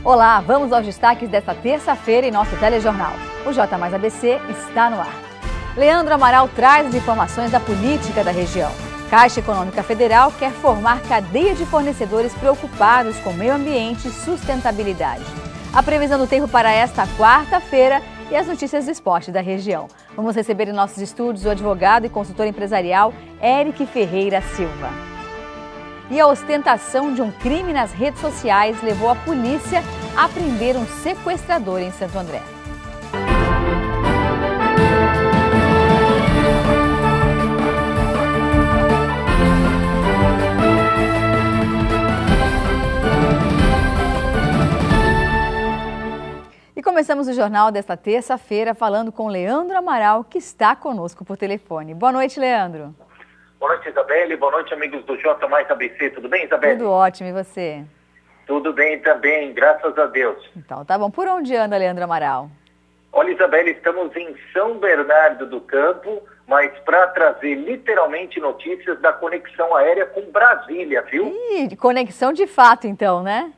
Olá, vamos aos destaques desta terça-feira em nosso telejornal. O J Mais ABC está no ar. Leandro Amaral traz as informações da política da região. Caixa Econômica Federal quer formar cadeia de fornecedores preocupados com meio ambiente e sustentabilidade. A previsão do tempo para esta quarta-feira e as notícias do esporte da região. Vamos receber em nossos estúdios o advogado e consultor empresarial Eric Ferreira Silva. E a ostentação de um crime nas redes sociais levou a polícia a prender um sequestrador em Santo André. E começamos o jornal desta terça-feira falando com Leandro Amaral, que está conosco por telefone. Boa noite, Leandro. Boa noite, Isabelle. Boa noite, amigos do J Mais ABC. Tudo bem, Isabelle? Tudo ótimo. E você? Tudo bem também, graças a Deus. Então, tá bom. Por onde anda, Leandro Amaral? Olha, Isabelle, estamos em São Bernardo do Campo, mas para trazer literalmente notícias da conexão aérea com Brasília, viu? Ih, conexão de fato, então, né?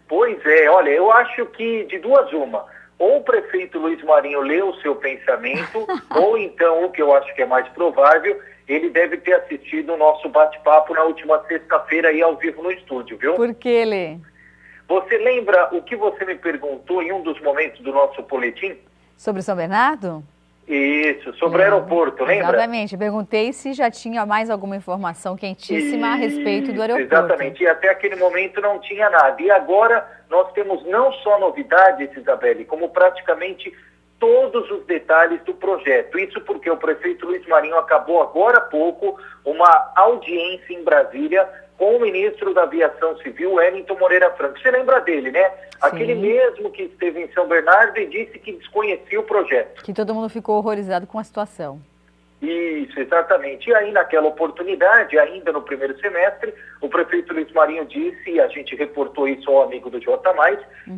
Pois é. Olha, eu acho que de duas uma. Ou o prefeito Luiz Marinho leu o seu pensamento, ou então, o que eu acho que é mais provável, ele deve ter assistido o nosso bate-papo na última sexta-feira aí ao vivo no estúdio, viu? Por que, Lê? Você lembra o que você me perguntou em um dos momentos do nosso boletim? Sobre São Bernardo? Isso, sobre o aeroporto, lembra? Exatamente. Eu perguntei se já tinha mais alguma informação quentíssima a respeito do aeroporto. Exatamente. E até aquele momento não tinha nada. E agora nós temos não só novidades, Isabelle, como praticamente todos os detalhes do projeto. Isso porque o prefeito Luiz Marinho acabou agora há pouco uma audiência em Brasília com o ministro da Aviação Civil, Wellington Moreira Franco. Você lembra dele, né? Sim. Aquele mesmo que esteve em São Bernardo e disse que desconhecia o projeto. Que todo mundo ficou horrorizado com a situação. Isso, exatamente. E aí, naquela oportunidade, ainda no primeiro semestre, o prefeito Luiz Marinho disse, e a gente reportou isso ao amigo do J+,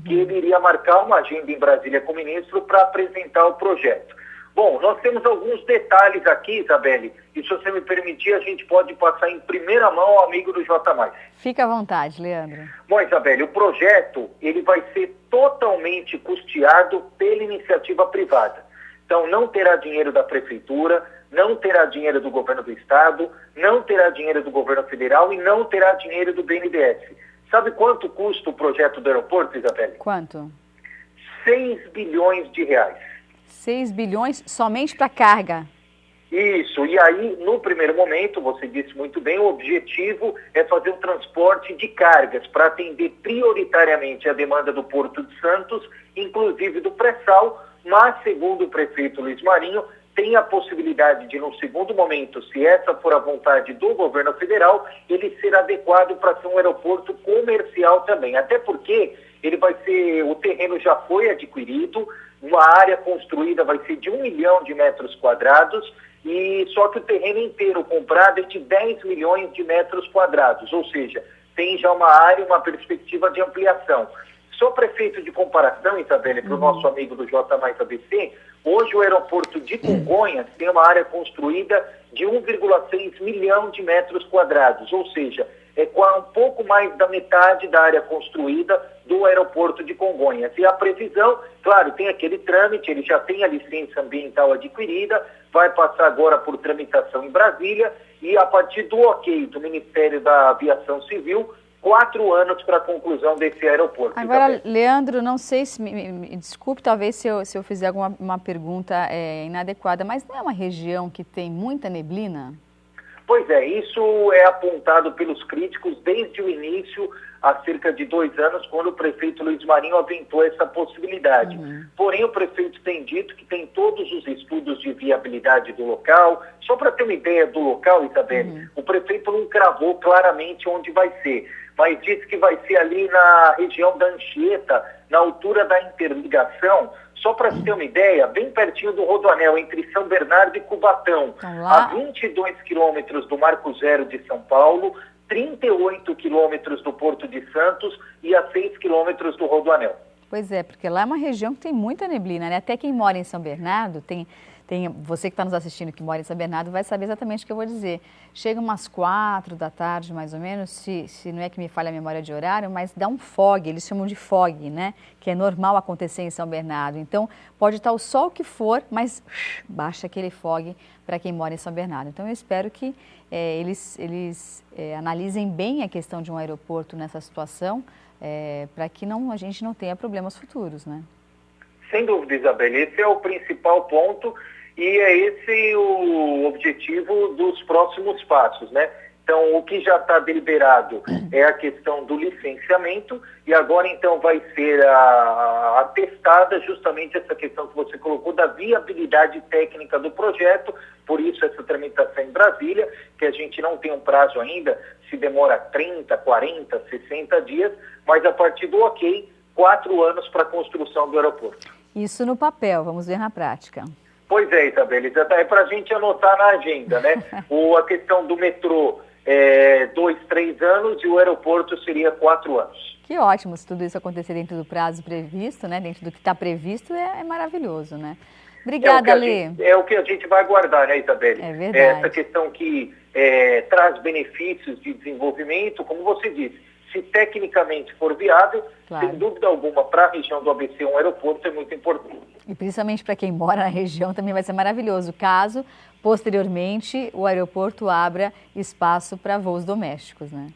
que ele iria marcar uma agenda em Brasília com o ministro para apresentar o projeto. Bom, nós temos alguns detalhes aqui, Isabelle, e se você me permitir, a gente pode passar em primeira mão ao amigo do J+. Fica à vontade, Leandro. Bom, Isabelle, o projeto ele vai ser totalmente custeado pela iniciativa privada. Então, não terá dinheiro da prefeitura, não terá dinheiro do governo do estado, não terá dinheiro do governo federal e não terá dinheiro do BNDES. Sabe quanto custa o projeto do aeroporto, Isabelle? Quanto? 6 bilhões de reais. 6 bilhões somente para carga? Isso, e aí, no primeiro momento, você disse muito bem, o objetivo é fazer um transporte de cargas para atender prioritariamente a demanda do Porto de Santos, inclusive do pré-sal, mas, segundo o prefeito Luiz Marinho, tem a possibilidade de, no segundo momento, se essa for a vontade do governo federal, ele ser adequado para ser um aeroporto comercial também. Até porque o terreno já foi adquirido, uma área construída vai ser de 1 milhão de metros quadrados, e só que o terreno inteiro comprado é de 10 milhões de metros quadrados, ou seja, tem já uma área, uma perspectiva de ampliação. Só prefeito de comparação, Isabelle, para o nosso amigo do J Mais ABC, hoje o aeroporto de Congonhas tem uma área construída de 1,6 milhão de metros quadrados, ou seja, é um pouco mais da metade da área construída do aeroporto de Congonhas. E a previsão, claro, tem aquele trâmite, ele já tem a licença ambiental adquirida, vai passar agora por tramitação em Brasília e a partir do ok do Ministério da Aviação Civil, 4 anos para a conclusão desse aeroporto. Agora, Leandro, não sei se, me desculpe talvez se eu fizer alguma pergunta inadequada, mas não é uma região que tem muita neblina? Pois é, isso é apontado pelos críticos desde o início, há cerca de 2 anos, quando o prefeito Luiz Marinho aventou essa possibilidade. Porém, o prefeito tem dito que tem todos os estudos de viabilidade do local. Só para ter uma ideia do local, Isabelle, o prefeito não cravou claramente onde vai ser, mas disse que vai ser ali na região da Anchieta, na altura da interligação. Só para você ter uma ideia, bem pertinho do Rodoanel, entre São Bernardo e Cubatão, a 22 quilômetros do Marco Zero de São Paulo, 38 quilômetros do Porto de Santos e a 6 quilômetros do Rodoanel. Pois é, porque lá é uma região que tem muita neblina, né? Até quem mora em São Bernardo tem Você que está nos assistindo, que mora em São Bernardo, vai saber exatamente o que eu vou dizer. Chega umas 4 da tarde, mais ou menos, se não é que me falha a memória de horário, mas dá um fog, eles chamam de fog, né? Que é normal acontecer em São Bernardo. Então, pode estar o sol que for, mas baixa aquele fog para quem mora em São Bernardo. Então, eu espero que eles analisem bem a questão de um aeroporto nessa situação, para que a gente não tenha problemas futuros, né? Sem dúvida, Isabel, esse é o principal ponto e é esse o objetivo dos próximos passos, né? Então, o que já está deliberado é a questão do licenciamento e agora, então, vai ser atestada justamente essa questão que você colocou da viabilidade técnica do projeto, por isso essa tramitação em Brasília, que a gente não tem um prazo ainda, se demora 30, 40, 60 dias, mas a partir do ok, 4 anos para a construção do aeroporto. Isso no papel, vamos ver na prática. Pois é, Isabel, é para a gente anotar na agenda, né? A questão do metrô 2, 3 anos e o aeroporto seria 4 anos. Que ótimo, se tudo isso acontecer dentro do prazo previsto, né? Dentro do que está previsto, é maravilhoso, né? Obrigada, Lê. É o que a gente vai guardar, né, Isabel? É verdade. Essa questão que traz benefícios de desenvolvimento, como você disse. Se tecnicamente for viável, claro, sem dúvida alguma, para a região do ABC, um aeroporto é muito importante. E principalmente para quem mora na região também vai ser maravilhoso, caso, posteriormente, o aeroporto abra espaço para voos domésticos, né?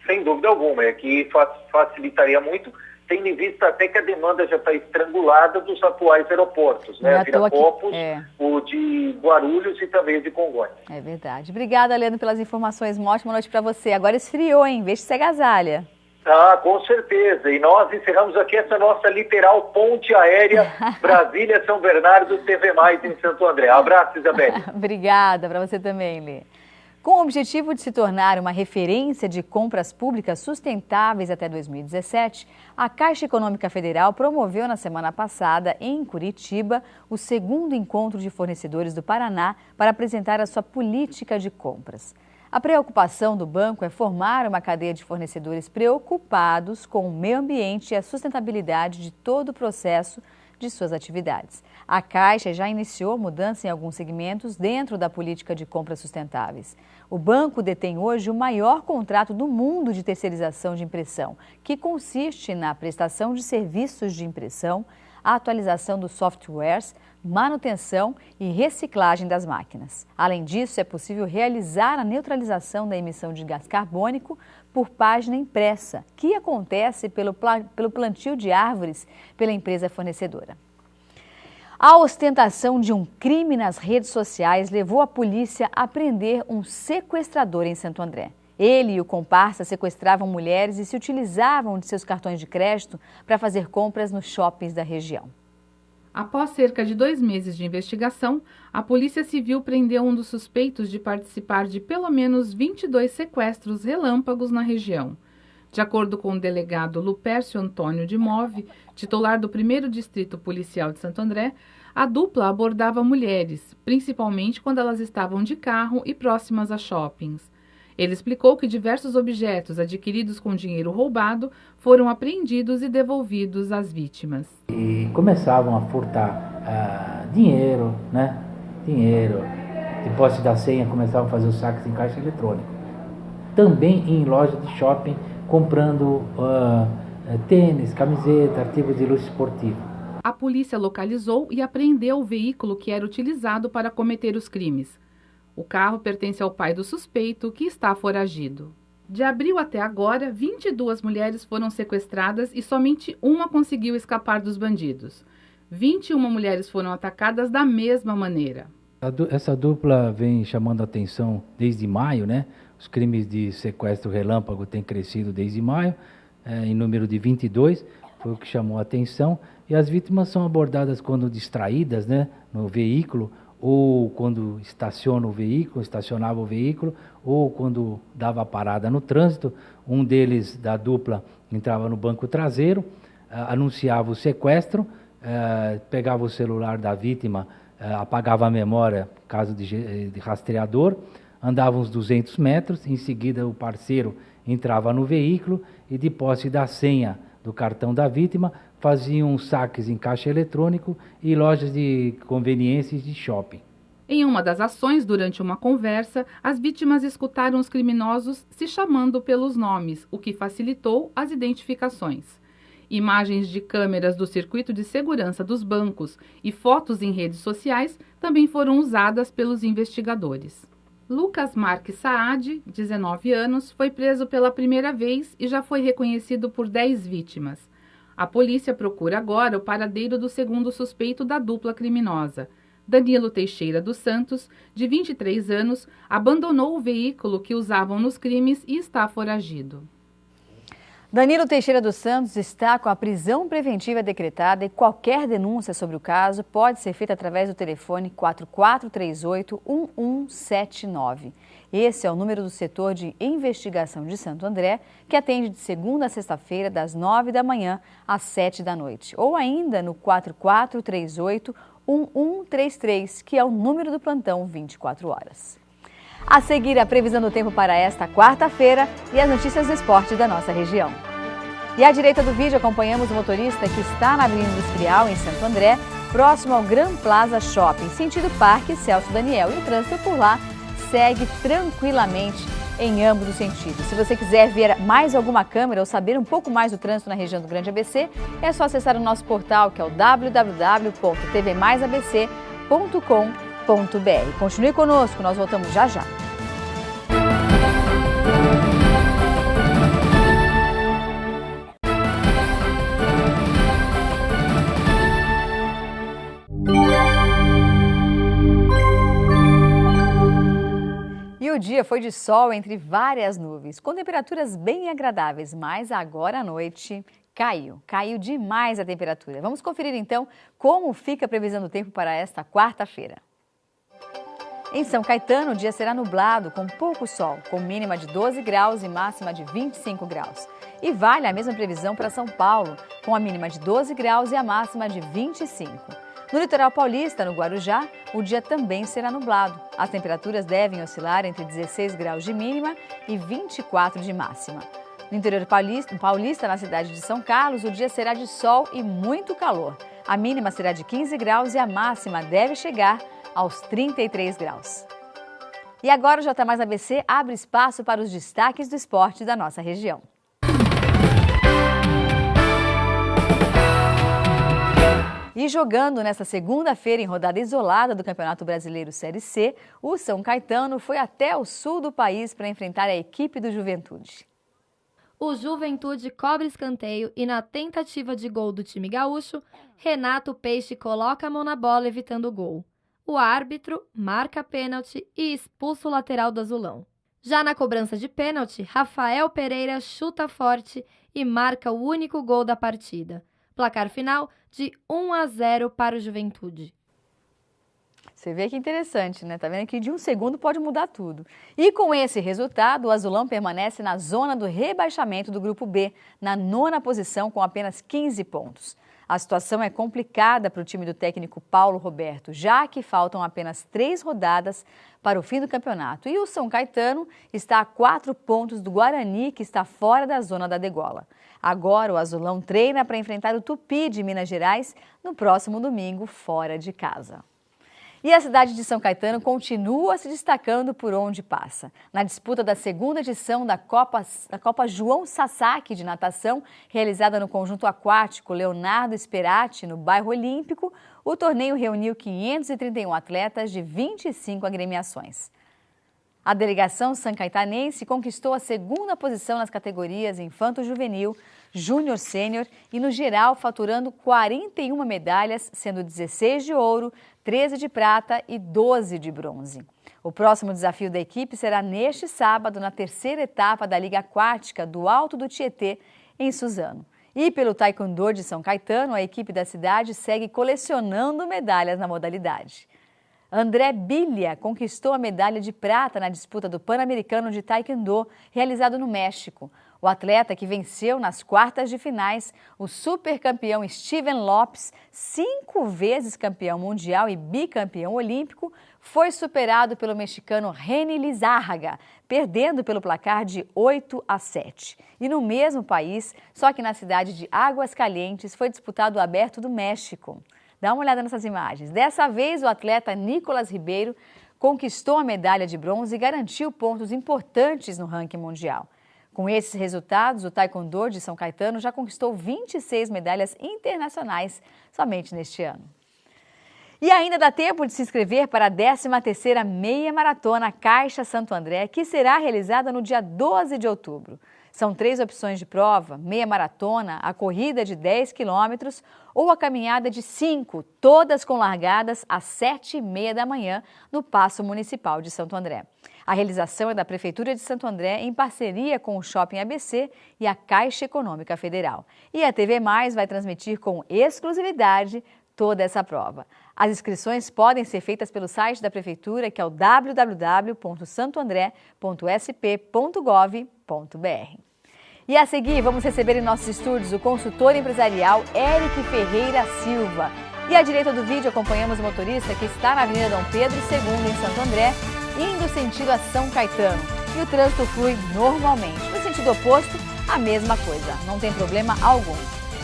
Sem dúvida alguma, que facilitaria muito, tendo em vista até que a demanda já está estrangulada dos atuais aeroportos, né? O Viracopos, o de Guarulhos e também o de Congonhas. É verdade. Obrigada, Leandro, pelas informações. Uma ótima noite para você. Agora esfriou, hein? Veja se agasalha. Ah, com certeza. E nós encerramos aqui essa nossa literal ponte aérea Brasília-São Bernardo TV+, em Santo André. Abraço, Isabel. Obrigada, para você também, Lê. Com o objetivo de se tornar uma referência de compras públicas sustentáveis até 2017, a Caixa Econômica Federal promoveu na semana passada, em Curitiba, o 2º encontro de fornecedores do Paraná para apresentar a sua política de compras. A preocupação do banco é formar uma cadeia de fornecedores preocupados com o meio ambiente e a sustentabilidade de todo o processo de suas atividades. A Caixa já iniciou mudança em alguns segmentos dentro da política de compras sustentáveis. O banco detém hoje o maior contrato do mundo de terceirização de impressão, que consiste na prestação de serviços de impressão, a atualização dos softwares, manutenção e reciclagem das máquinas. Além disso, é possível realizar a neutralização da emissão de gás carbônico por página impressa, que acontece pelo plantio de árvores pela empresa fornecedora. A ostentação de um crime nas redes sociais levou a polícia a prender um sequestrador em Santo André. Ele e o comparsa sequestravam mulheres e se utilizavam de seus cartões de crédito para fazer compras nos shoppings da região. Após cerca de 2 meses de investigação, a Polícia Civil prendeu um dos suspeitos de participar de pelo menos 22 sequestros relâmpagos na região. De acordo com o delegado Lupércio Antônio de Move, titular do 1º Distrito Policial de Santo André, a dupla abordava mulheres, principalmente quando elas estavam de carro e próximas a shoppings. Ele explicou que diversos objetos adquiridos com dinheiro roubado foram apreendidos e devolvidos às vítimas. E começavam a furtar dinheiro, né? Dinheiro, de posse da senha, começavam a fazer os saques em caixa eletrônico. Também em loja de shopping, comprando tênis, camiseta, artigos de luxo esportivo. A polícia localizou e apreendeu o veículo que era utilizado para cometer os crimes. O carro pertence ao pai do suspeito, que está foragido. De abril até agora, 22 mulheres foram sequestradas e somente uma conseguiu escapar dos bandidos. 21 mulheres foram atacadas da mesma maneira. Essa dupla vem chamando a atenção desde maio, né? Os crimes de sequestro relâmpago têm crescido desde maio, em número de 22, foi o que chamou a atenção. E as vítimas são abordadas quando distraídas, né, no veículo, ou quando estacionava o veículo, ou quando dava parada no trânsito. Um deles, da dupla, entrava no banco traseiro, anunciava o sequestro, pegava o celular da vítima, apagava a memória, caso de rastreador, andava uns 200 metros, em seguida o parceiro entrava no veículo e, de posse da senha do cartão da vítima, faziam saques em caixa eletrônico e lojas de conveniências de shopping. Em uma das ações, durante uma conversa, as vítimas escutaram os criminosos se chamando pelos nomes, o que facilitou as identificações. Imagens de câmeras do circuito de segurança dos bancos e fotos em redes sociais também foram usadas pelos investigadores. Lucas Marques Saad, 19 anos, foi preso pela primeira vez e já foi reconhecido por 10 vítimas. A polícia procura agora o paradeiro do segundo suspeito da dupla criminosa. Danilo Teixeira dos Santos, de 23 anos, abandonou o veículo que usavam nos crimes e está foragido. Danilo Teixeira dos Santos está com a prisão preventiva decretada e qualquer denúncia sobre o caso pode ser feita através do telefone 4438-1179. Esse é o número do setor de investigação de Santo André, que atende de segunda a sexta-feira, das 9 da manhã às 7 da noite. Ou ainda no 4438-1133, que é o número do plantão 24 horas. A seguir, a previsão do tempo para esta quarta-feira e as notícias do esporte da nossa região. E à direita do vídeo acompanhamos o motorista que está na Avenida Industrial, em Santo André, próximo ao Gran Plaza Shopping, sentido Parque Celso Daniel. E o trânsito por lá segue tranquilamente em ambos os sentidos. Se você quiser ver mais alguma câmera ou saber um pouco mais do trânsito na região do Grande ABC, é só acessar o nosso portal, que é o www.tvmaisabc.com.br. Continue conosco, nós voltamos já já. E o dia foi de sol entre várias nuvens, com temperaturas bem agradáveis, mas agora à noite caiu demais a temperatura. Vamos conferir então como fica a previsão do tempo para esta quarta-feira. Em São Caetano, o dia será nublado, com pouco sol, com mínima de 12 graus e máxima de 25 graus. E vale a mesma previsão para São Paulo, com a mínima de 12 graus e a máxima de 25. No litoral paulista, no Guarujá, o dia também será nublado. As temperaturas devem oscilar entre 16 graus de mínima e 24 de máxima. No interior paulista, na cidade de São Carlos, o dia será de sol e muito calor. A mínima será de 15 graus e a máxima deve chegar aos 33 graus. E agora o J Mais ABC abre espaço para os destaques do esporte da nossa região. E jogando nesta segunda-feira em rodada isolada do Campeonato Brasileiro Série C, o São Caetano foi até o sul do país para enfrentar a equipe do Juventude. O Juventude cobra escanteio e, na tentativa de gol do time gaúcho, Renato Peixe coloca a mão na bola evitando o gol. O árbitro marca pênalti e expulsa o lateral do azulão. Já na cobrança de pênalti, Rafael Pereira chuta forte e marca o único gol da partida. Placar final de 1-0 para o Juventude. Você vê que interessante, né? Tá vendo que de um segundo pode mudar tudo. E com esse resultado, o azulão permanece na zona do rebaixamento do Grupo B, na 9ª posição com apenas 15 pontos. A situação é complicada para o time do técnico Paulo Roberto, já que faltam apenas 3 rodadas para o fim do campeonato. E o São Caetano está a 4 pontos do Guarani, que está fora da zona da degola. Agora o azulão treina para enfrentar o Tupi de Minas Gerais no próximo domingo, fora de casa. E a cidade de São Caetano continua se destacando por onde passa. Na disputa da segunda edição da Copa João Sasaki de natação, realizada no conjunto aquático Leonardo Sperati, no bairro Olímpico, o torneio reuniu 531 atletas de 25 agremiações. A delegação sancaetanense conquistou a 2ª posição nas categorias infanto-juvenil, júnior-sênior e no geral faturando 41 medalhas, sendo 16 de ouro, 13 de prata e 12 de bronze. O próximo desafio da equipe será neste sábado, na 3ª etapa da Liga Aquática do Alto do Tietê, em Suzano. E pelo Taekwondo de São Caetano, a equipe da cidade segue colecionando medalhas na modalidade. André Bilha conquistou a medalha de prata na disputa do Pan-Americano de Taekwondo, realizado no México. O atleta que venceu nas quartas de finais, o supercampeão Steven Lopes, 5 vezes campeão mundial e bicampeão olímpico, foi superado pelo mexicano René Lizárraga, perdendo pelo placar de 8-7. E no mesmo país, só que na cidade de Aguascalientes, foi disputado o Aberto do México. Dá uma olhada nessas imagens. Dessa vez, o atleta Nicolas Ribeiro conquistou a medalha de bronze e garantiu pontos importantes no ranking mundial. Com esses resultados, o taekwondo de São Caetano já conquistou 26 medalhas internacionais somente neste ano. E ainda dá tempo de se inscrever para a 13ª Meia Maratona Caixa Santo André, que será realizada no dia 12 de outubro. São 3 opções de prova: meia maratona, a corrida de 10 quilômetros ou a caminhada de 5, todas com largadas às 7h30 da manhã no Paço Municipal de Santo André. A realização é da Prefeitura de Santo André em parceria com o Shopping ABC e a Caixa Econômica Federal. E a TV Mais vai transmitir com exclusividade toda essa prova. As inscrições podem ser feitas pelo site da Prefeitura, que é o www.santoandré.sp.gov.br. E a seguir, vamos receber em nossos estúdios o consultor empresarial Eric Ferreira Silva. E à direita do vídeo acompanhamos o motorista que está na Avenida Dom Pedro II, em Santo André, indo sentido a São Caetano. E o trânsito flui normalmente. No sentido oposto, a mesma coisa. Não tem problema algum.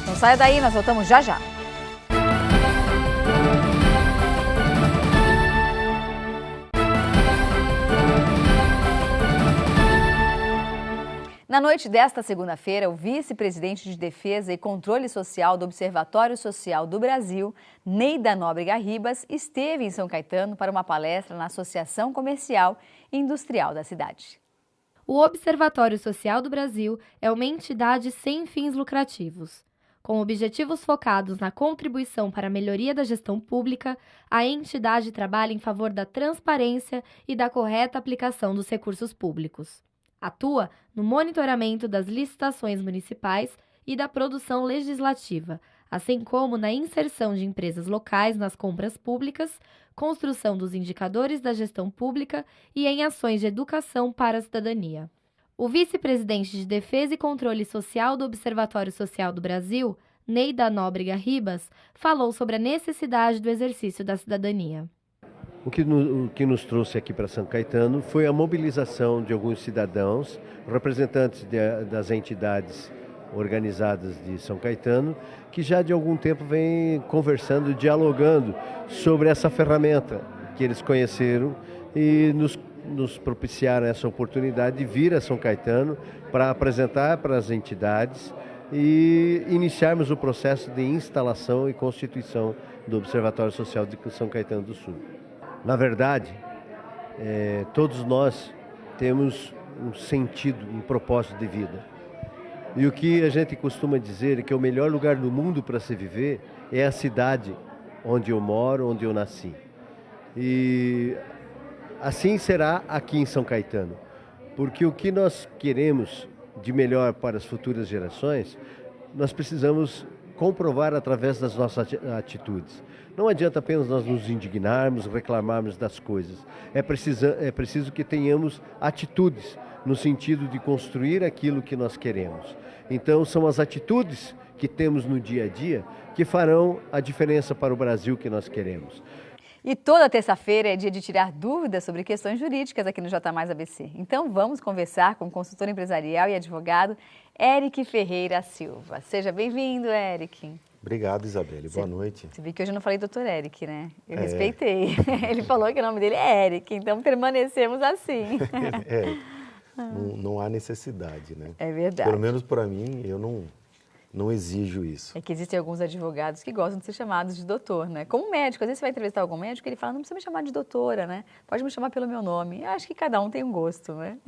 Não saia daí, nós voltamos já já. Na noite desta segunda-feira, o vice-presidente de Defesa e Controle Social do Observatório Social do Brasil, Neida Nóbrega Ribas, esteve em São Caetano para uma palestra na Associação Comercial e Industrial da cidade. O Observatório Social do Brasil é uma entidade sem fins lucrativos. Com objetivos focados na contribuição para a melhoria da gestão pública, a entidade trabalha em favor da transparência e da correta aplicação dos recursos públicos. Atua no monitoramento das licitações municipais e da produção legislativa, assim como na inserção de empresas locais nas compras públicas, construção dos indicadores da gestão pública e em ações de educação para a cidadania. O vice-presidente de Defesa e Controle Social do Observatório Social do Brasil, Neida Nóbrega Ribas, falou sobre a necessidade do exercício da cidadania. O que nos trouxe aqui para São Caetano foi a mobilização de alguns cidadãos, representantes das entidades organizadas de São Caetano, que já de algum tempo vêm conversando, dialogando sobre essa ferramenta que eles conheceram e nos propiciaram essa oportunidade de vir a São Caetano para apresentar para as entidades e iniciarmos o processo de instalação e constituição do Observatório Social de São Caetano do Sul. Na verdade, todos nós temos um sentido, um propósito de vida. E o que a gente costuma dizer é que o melhor lugar do mundo para se viver é a cidade onde eu moro, onde eu nasci. E assim será aqui em São Caetano. Porque o que nós queremos de melhor para as futuras gerações, nós precisamos comprovar através das nossas atitudes. Não adianta apenas nós nos indignarmos, reclamarmos das coisas. É preciso que tenhamos atitudes no sentido de construir aquilo que nós queremos. Então, são as atitudes que temos no dia a dia que farão a diferença para o Brasil que nós queremos. E toda terça-feira é dia de tirar dúvidas sobre questões jurídicas aqui no J Mais ABC. Então vamos conversar com o consultor empresarial e advogado Eric Ferreira Silva. Seja bem-vindo, Eric. Obrigado, Isabelle. Boa noite. Você viu que hoje eu não falei doutor Eric, né? Eu respeitei. Ele falou que o nome dele é Eric, então permanecemos assim. Não há necessidade, né? É verdade. Pelo menos para mim, eu não exijo isso. É que existem alguns advogados que gostam de ser chamados de doutor, né? Como médico, às vezes você vai entrevistar algum médico e ele fala, não precisa me chamar de doutora, né? Pode me chamar pelo meu nome. Eu acho que cada um tem um gosto, né?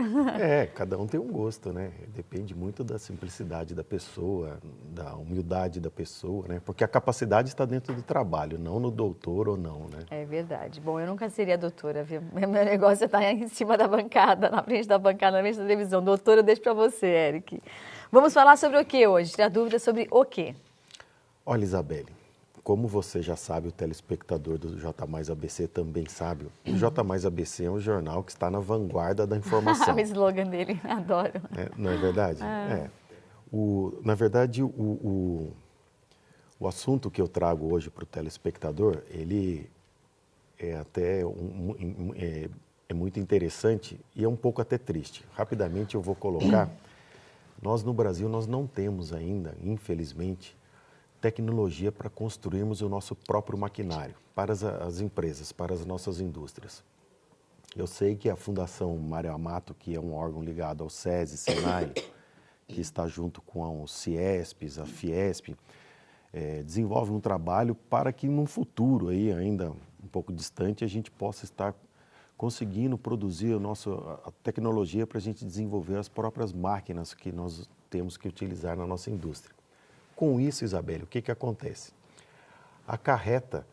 Cada um tem um gosto, né? Depende muito da simplicidade da pessoa, da humildade da pessoa, né? Porque a capacidade está dentro do trabalho, não no doutor ou não, né? É verdade. Bom, eu nunca seria doutora, viu? Meu negócio é estar em cima da bancada, na frente da bancada, na frente da televisão. Doutora, eu deixo para você, Eric. Vamos falar sobre o que hoje? Tirar dúvidas sobre o quê? Olha, Isabelle, como você já sabe, o telespectador do J Mais ABC também sabe, o J Mais ABC é um jornal que está na vanguarda da informação. O slogan dele, adoro. Não é verdade? Na verdade, o assunto que eu trago hoje para o telespectador, ele é até é muito interessante e é um pouco até triste. Rapidamente eu vou colocar, nós no Brasil nós não temos ainda, infelizmente, tecnologia para construirmos o nosso próprio maquinário para as empresas, para as nossas indústrias. Eu sei que a Fundação Mário Amato, que é um órgão ligado ao SESI, SENAI, que está junto com os CIESPs, a Fiesp, desenvolve um trabalho para que num futuro aí ainda um pouco distante a gente possa estar conseguindo produzir a tecnologia para a gente desenvolver as próprias máquinas que nós temos que utilizar na nossa indústria. Com isso, Isabelle, o que acontece? Acarreta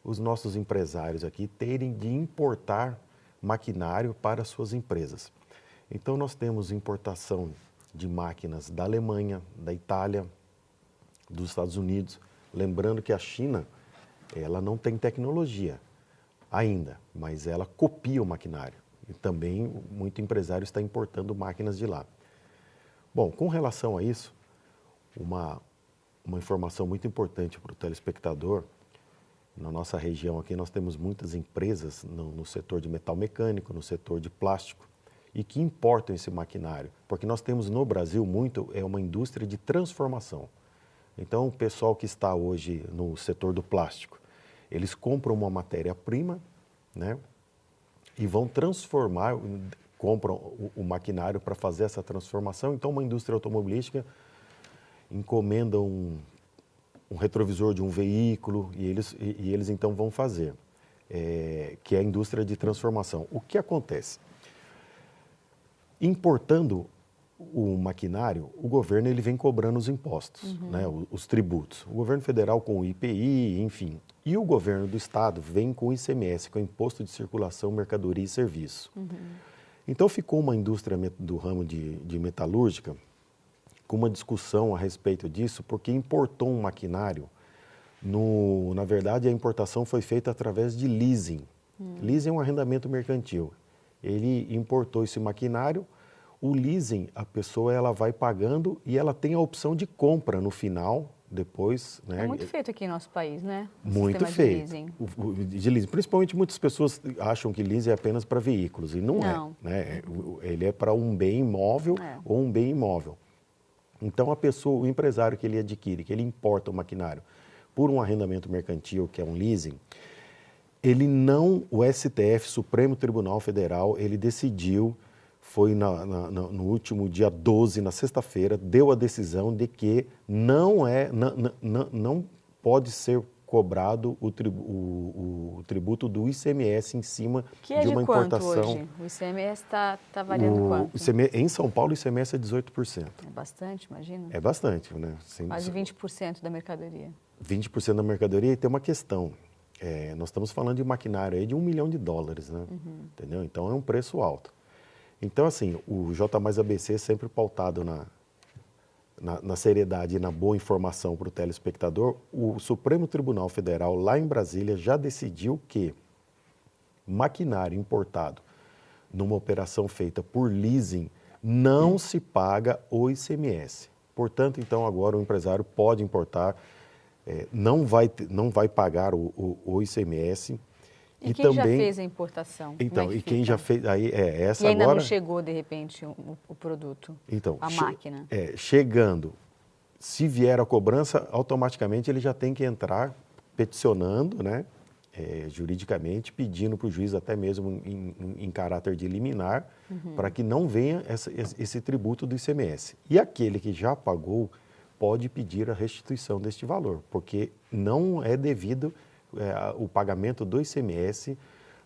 os nossos empresários aqui terem de importar maquinário para suas empresas. Então, nós temos importação de máquinas da Alemanha, da Itália, dos Estados Unidos. Lembrando que a China, ela não tem tecnologia ainda, mas ela copia o maquinário. E também muito empresário está importando máquinas de lá. Bom, com relação a isso, uma informação muito importante para o telespectador, na nossa região aqui nós temos muitas empresas no setor de metal mecânico, no setor de plástico, e que importam esse maquinário, porque nós temos no Brasil uma indústria de transformação. Então, o pessoal que está hoje no setor do plástico, eles compram uma matéria-prima, né, e vão transformar, compram o maquinário para fazer essa transformação. Então, uma indústria automobilística encomenda um retrovisor de um veículo e eles então vão fazer, que é a indústria de transformação. O que acontece? Importando o maquinário, o governo ele vem cobrando os impostos, né, os tributos. O governo federal com o IPI, enfim. E o governo do estado vem com o ICMS, com o Imposto de Circulação, Mercadoria e Serviço. Então ficou uma indústria do ramo de metalúrgica com uma discussão a respeito disso, porque importou um maquinário. Na verdade, a importação foi feita através de leasing. Leasing é um arrendamento mercantil. Ele importou esse maquinário. O leasing, a pessoa ela vai pagando e ela tem a opção de compra no final, depois. Né? É muito feito aqui no nosso país, né? Muito feito. De leasing. Principalmente muitas pessoas acham que leasing é apenas para veículos, e não é. Né? Ele é para um bem imóvel ou um bem imóvel. Então, o empresário que ele adquire, que ele importa o maquinário por um arrendamento mercantil, que é um leasing, o STF, Supremo Tribunal Federal, ele decidiu, foi no último dia 12, na sexta-feira, deu a decisão de que não pode ser cobrado o tributo do ICMS em cima de uma importação. Que é de quanto hoje? O ICMS está variando quanto? Em São Paulo, o ICMS é 18%. É bastante, imagina. É bastante, né? Quase 20% da mercadoria. 20% da mercadoria, e tem uma questão. Nós estamos falando de maquinário aí de $1 milhão, né? Entendeu? Então, é um preço alto. Então, assim, o J Mais ABC é sempre pautado na seriedade e na boa informação para o telespectador. O Supremo Tribunal Federal, lá em Brasília, já decidiu que maquinário importado numa operação feita por leasing não se paga o ICMS. Portanto, então, agora o empresário pode importar, não vai pagar o ICMS. E quem também já fez a importação? Então, e quem já fez, aí essa e ainda agora não chegou, de repente, o produto, então, a máquina? Chegando, se vier a cobrança, automaticamente ele já tem que entrar peticionando, né, juridicamente, pedindo para o juiz, até mesmo em caráter de liminar, para que não venha esse tributo do ICMS. E aquele que já pagou pode pedir a restituição deste valor, porque não é devido o pagamento do ICMS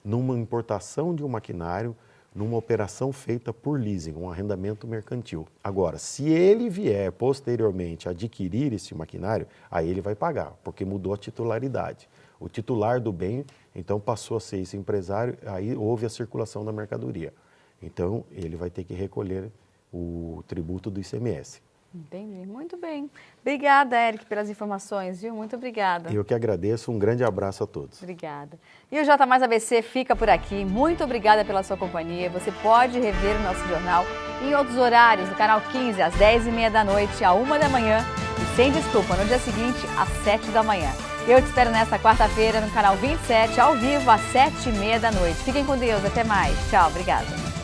numa importação de um maquinário, numa operação feita por leasing, um arrendamento mercantil. Agora, se ele vier posteriormente adquirir esse maquinário, aí ele vai pagar, porque mudou a titularidade. O titular do bem, então, passou a ser esse empresário, aí houve a circulação da mercadoria. Então, ele vai ter que recolher o tributo do ICMS. Entendi, muito bem. Obrigada, Eric, pelas informações, viu? Muito obrigada. Eu que agradeço, um grande abraço a todos. Obrigada. E o J Mais ABC fica por aqui. Muito obrigada pela sua companhia. Você pode rever o nosso jornal em outros horários, no canal 15, às 10h30 da noite, à 1 da manhã e sem desculpa, no dia seguinte, às 7 da manhã. Eu te espero nesta quarta-feira no canal 27, ao vivo, às 7h30 da noite. Fiquem com Deus, até mais. Tchau, obrigada.